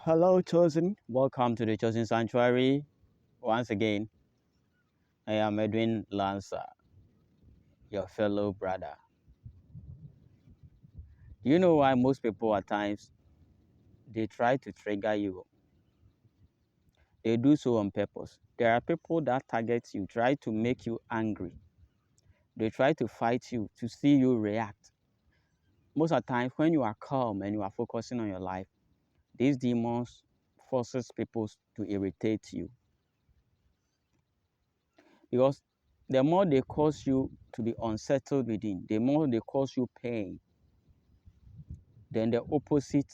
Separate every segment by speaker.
Speaker 1: Hello, Chosen. Welcome to the Chosen Sanctuary. Once again, I am Edwin Lancer, your fellow brother. You know why most people at times they try to trigger you? They do so on purpose. There are people that target you, try to make you angry. They try to fight you to see you react. Most of the time, when you are calm and you are focusing on your life, these demons forces people to irritate you. Because the more they cause you to be unsettled within, the more they cause you pain, then the opposite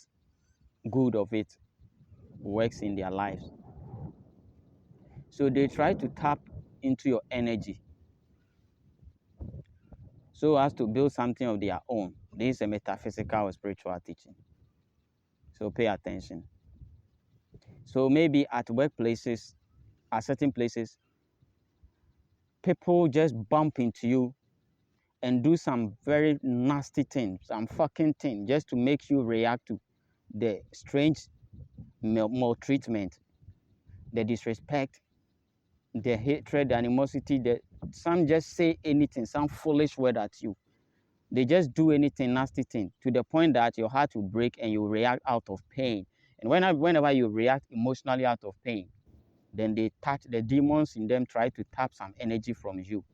Speaker 1: good of it works in their lives. So they try to tap into your energy so as to build something of their own. This is a metaphysical or spiritual teaching. So pay attention. So maybe at workplaces, at certain places, people just bump into you and do some very nasty things, some fucking thing, just to make you react to the strange maltreatment, the disrespect, the hatred, the animosity. Some just say anything, some foolish word at you. They just do anything, nasty thing, to the point that your heart will break and you react out of pain. And whenever you react emotionally out of pain, then the demons in them try to tap some energy from you.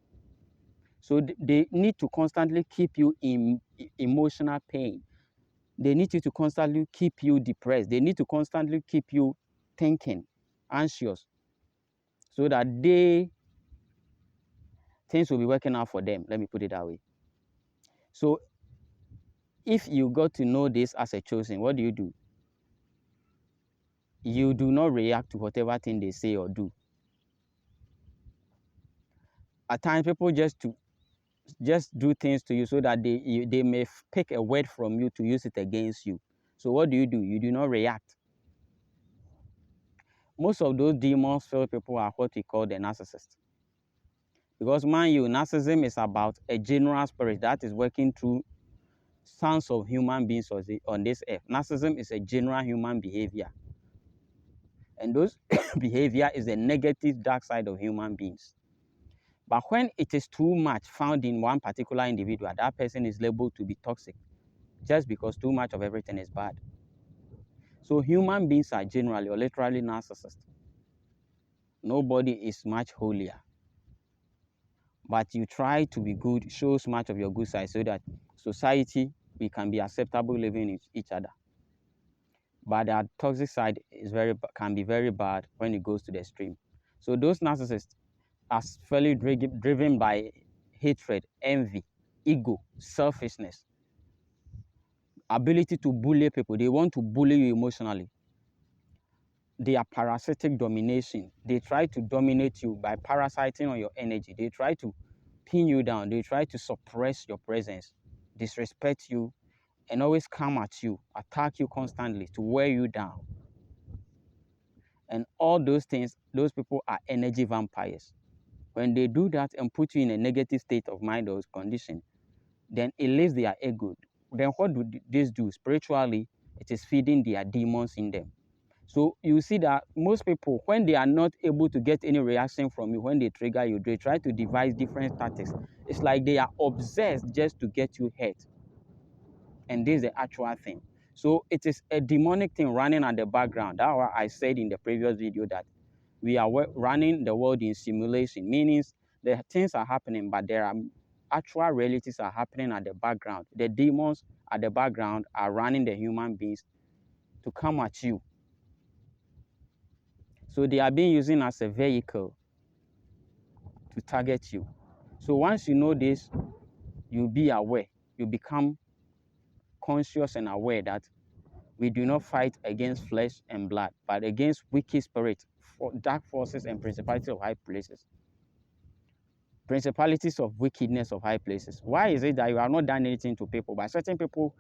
Speaker 1: So they need to constantly keep you in emotional pain. They need you to constantly keep you depressed. They need to constantly keep you thinking, anxious, so that things will be working out for them. Let me put it that way. So if you got to know this as a chosen, what do? You do not react to whatever thing they say or do. At times, people just do things to you so that they may pick a word from you to use it against you. So what do? You do not react. Most of those demons-filled people are what we call the narcissist. Because mind you, narcissism is about a general spirit that is working through sons of human beings on this earth. Narcissism is a general human behavior. And those behavior is the negative dark side of human beings. But when it is too much found in one particular individual, that person is labeled to be toxic just because too much of everything is bad. So human beings are generally or literally narcissists. Nobody is much holier. But you try to be good, show much of your good side so that society, we can be acceptable living with each other. But that toxic side can be very bad when it goes to the extreme. So those narcissists are fairly driven by hatred, envy, ego, selfishness, ability to bully people. They want to bully you emotionally. They are parasitic domination. They try to dominate you by parasiting on your energy. They try to pin you down. They try to suppress your presence, disrespect you, and always come at you, attack you constantly to wear you down. And all those things, those people are energy vampires. When they do that and put you in a negative state of mind or condition, then it leaves their ego. Then what do this do? Spiritually, it is feeding their demons in them. So you see that most people, when they are not able to get any reaction from you, when they trigger you, they try to devise different tactics. It's like they are obsessed just to get you hurt. And this is the actual thing. So it is a demonic thing running at the background. That's why I said in the previous video that we are running the world in simulation, meaning the things are happening, but there are actual realities are happening at the background. The demons at the background are running the human beings to come at you. So they are being used as a vehicle to target you. So once you know this, you'll be aware. You become conscious and aware that we do not fight against flesh and blood, but against wicked spirits, dark forces, and principalities of high places. Principalities of wickedness of high places. Why is it that you have not done anything to people, but certain people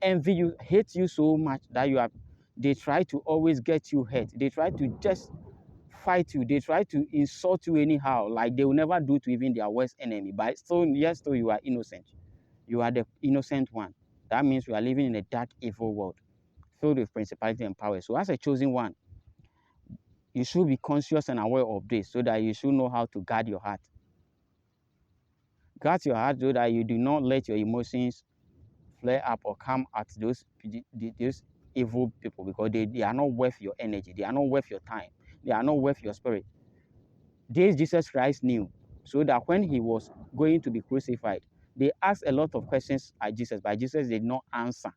Speaker 1: envy you, hate you so much that they try to always get you hurt. They try to just fight you. They try to insult you anyhow, like they will never do to even their worst enemy. But still you are innocent. You are the innocent one. That means you are living in a dark, evil world filled with principality and power. So as a chosen one, you should be conscious and aware of this so that you should know how to guard your heart. Guard your heart so that you do not let your emotions flare up or come at those evil people, because they are not worth your energy. They are not worth your time. They are not worth your spirit. This Jesus Christ knew, so that when he was going to be crucified, they asked a lot of questions at Jesus, but Jesus did not answer.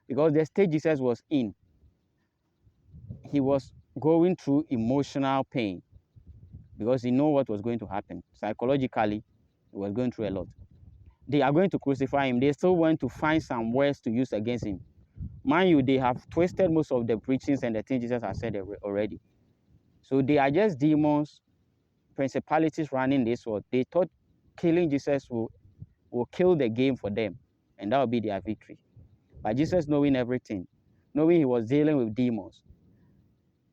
Speaker 1: Because the state Jesus was in, he was going through emotional pain because he knew what was going to happen. Psychologically, he was going through a lot. They are going to crucify him. They still want to find some words to use against him. Mind you, they have twisted most of the preachings and the things Jesus has said already. So they are just demons, principalities running this world. They thought killing Jesus will kill the game for them, and that will be their victory. But Jesus, knowing everything, knowing he was dealing with demons,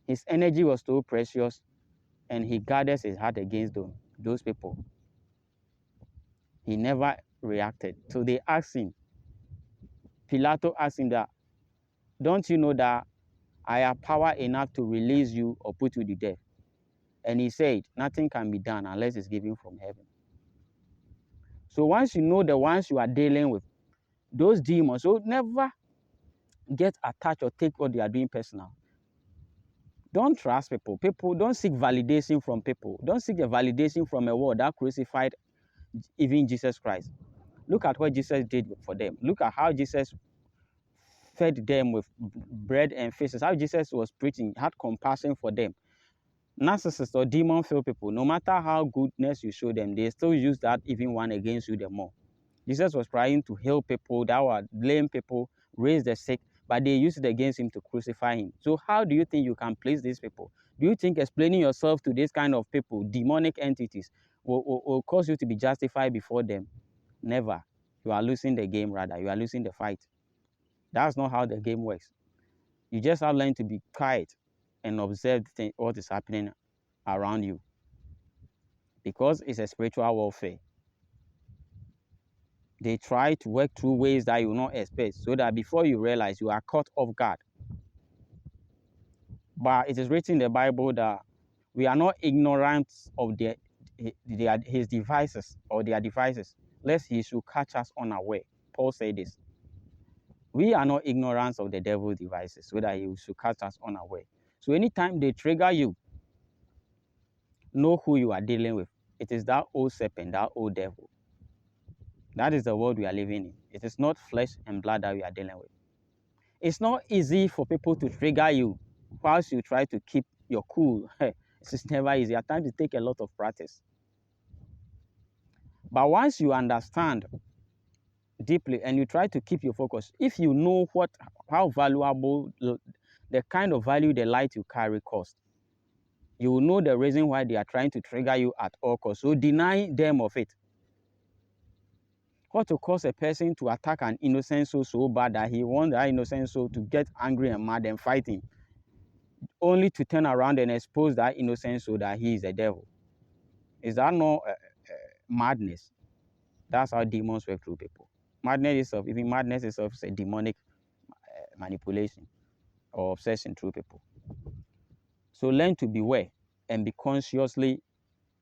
Speaker 1: his energy was so precious, and he guarded his heart against those people. He never reacted. So they asked him, Pilato asked him that, don't you know that I have power enough to release you or put you to death? And he said, nothing can be done unless it's given from heaven. So once you know the ones you are dealing with, those demons, so never get attached or take what they are doing personal. Don't trust people. People, don't seek validation from people. Don't seek the validation from a world that crucified even Jesus Christ. Look at what Jesus did for them. Look at how Jesus fed them with bread and fishes. How Jesus was preaching, had compassion for them. Narcissists or demon-filled people, no matter how goodness you show them, they still use that even one against you the more. Jesus was trying to heal people that were lame people, raise the sick, but they used it against him to crucify him. So how do you think you can please these people? Do you think explaining yourself to this kind of people, demonic entities, will cause you to be justified before them? Never. You are losing the game, rather. You are losing the fight. That's not how the game works. You just have learned to be quiet and observe what is happening around you, because it's a spiritual warfare. They try to work through ways that you will not expect, so that before you realize, you are caught off guard. But it is written in the Bible that we are not ignorant of his devices or their devices, lest he should catch us unaware. Paul said this. We are not ignorant of the devil's devices, so that he should catch us unaware. So anytime they trigger you, know who you are dealing with. It is that old serpent, that old devil. That is the world we are living in. It is not flesh and blood that we are dealing with. It's not easy for people to trigger you whilst you try to keep your cool. It's never easy. At times it takes a lot of practice. But once you understand deeply and you try to keep your focus, if you know how valuable the kind of value the light you carry costs, you will know the reason why they are trying to trigger you at all costs. So deny them of it. What will cause a person to attack an innocent soul so bad that he wants that innocent soul to get angry and mad and fight him, only to turn around and expose that innocent soul that he is a devil? Is that not madness? That's how demons work through people. Madness itself is a demonic manipulation or obsession through people. So learn to beware and be consciously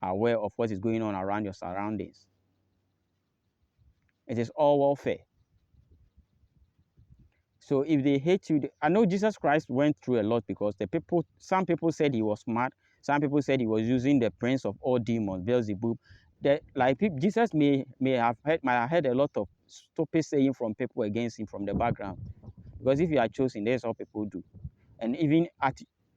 Speaker 1: aware of what is going on around your surroundings. It is all warfare. So if they hate you, I know Jesus Christ went through a lot, because some people said he was smart. Some people said he was using the prince of all demons, Beelzebub. Jesus might have heard a lot of stupid saying from people against him from the background. Because if you are chosen, that's all people do. And even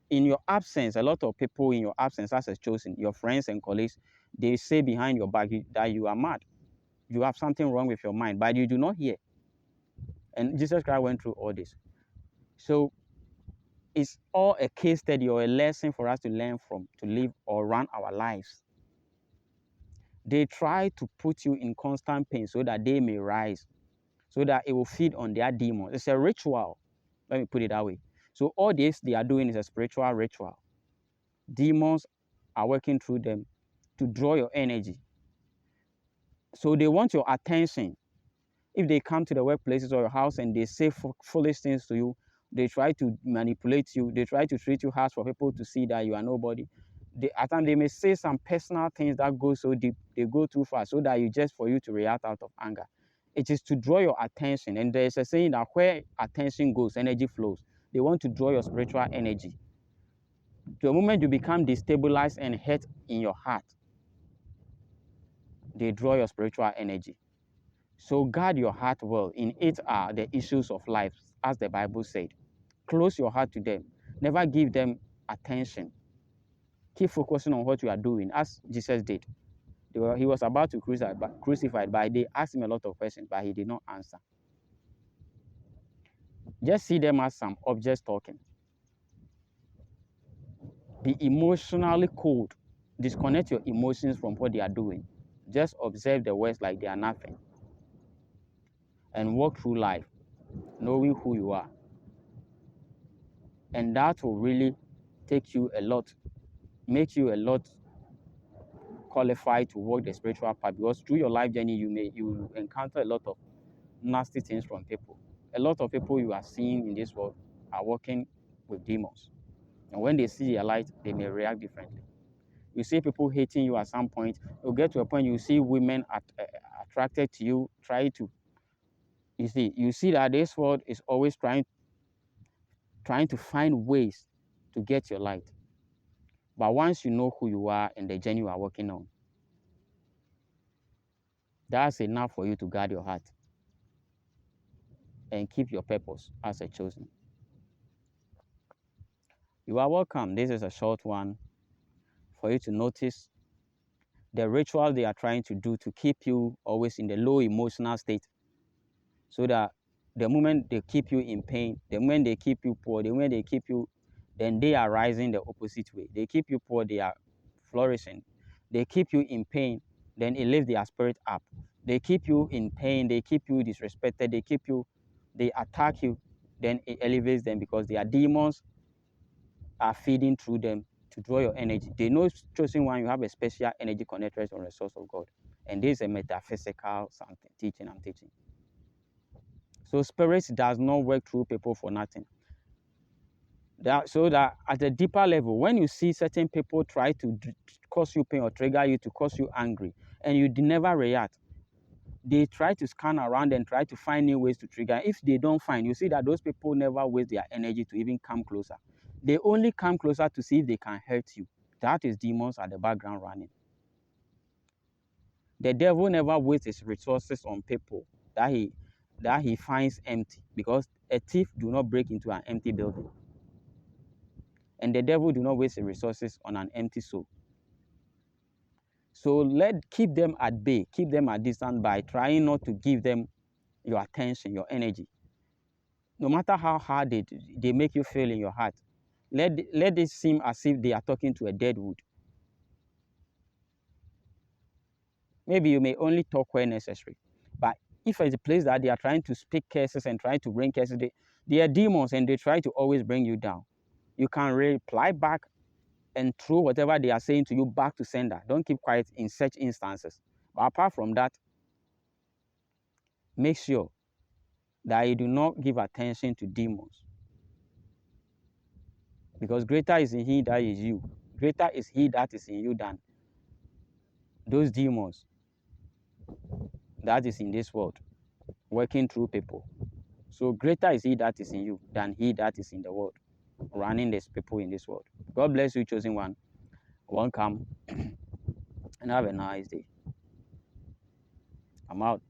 Speaker 1: in your absence, a lot of people in your absence, as a chosen, your friends and colleagues, they say behind your back that you are mad. You have something wrong with your mind, but you do not hear. And Jesus Christ went through all this. So it's all a case study or a lesson for us to learn from, to live or run our lives. They try to put you in constant pain so that they may rise, so that it will feed on their demons. It's a ritual. Let me put it that way. So all this they are doing is a spiritual ritual. Demons are working through them to draw your energy. So they want your attention. If they come to the workplaces or your house and they say foolish things to you, They try to manipulate you. They try to treat you harsh for people to see that you are nobody. At times they may say some personal things that go so deep, they go too far, so that for you to react out of anger. It is to draw your attention. And there is a saying that where attention goes, energy flows. They want to draw your spiritual energy. The moment you become destabilized and hurt in your heart, they draw your spiritual energy. So guard your heart well. In it are the issues of life, as the Bible said. Close your heart to them. Never give them attention. Keep focusing on what you are doing, as Jesus did. He was about to crucified, but they asked him a lot of questions, but he did not answer. Just see them as some objects talking. Be emotionally cold. Disconnect your emotions from what they are doing. Just observe the words like they are nothing. And walk through life knowing who you are. And that will really take you a lot, make you a lot qualified to walk the spiritual path, because through your life journey you will encounter a lot of nasty things from people. A lot of people you are seeing in this world are working with demons, and when they see your light, they may react differently. You see people hating you at some point. You'll get to a point you see women attracted to you, you see that this world is always trying to find ways to get your light. But once you know who you are and the journey you are working on, that's enough for you to guard your heart and keep your purpose as a chosen. You are welcome. This is a short one for you to notice the ritual they are trying to do to keep you always in the low emotional state, so that the moment they keep you in pain, the moment they keep you poor, the moment they keep you, then they are rising the opposite way. They keep you poor, they are flourishing. They keep you in pain, then it lifts their spirit up. They keep you in pain, they keep you disrespected, they attack you, then it elevates them, because their demons are feeding through them to draw your energy. They know, chosen one, you have a special energy connected on the source of God. And this is a metaphysical something teaching I'm teaching. So spirit does not work through people for nothing. So that at a deeper level, when you see certain people try to cause you pain or trigger you to cause you angry, and you never react, they try to scan around and try to find new ways to trigger. If they don't find, you see that those people never waste their energy to even come closer. They only come closer to see if they can hurt you. That is demons at the background running. The devil never wastes his resources on people that he finds empty, because a thief do not break into an empty building. And the devil do not waste his resources on an empty soul. So keep them at bay, keep them at distance by trying not to give them your attention, your energy. No matter how hard they make you feel in your heart, let it seem as if they are talking to a dead wood. Maybe you may only talk where necessary, but if it's a place that they are trying to speak curses and trying to bring curses, they are demons and they try to always bring you down. You can reply back and throw whatever they are saying to you back to sender. Don't keep quiet in such instances. But apart from that, make sure that you do not give attention to demons. Because greater is in he that is you. Greater is he that is in you than those demons that is in this world, working through people. So greater is he that is in you than he that is in the world, running these people in this world. God bless you, chosen one. Welcome and have a nice day. I'm out.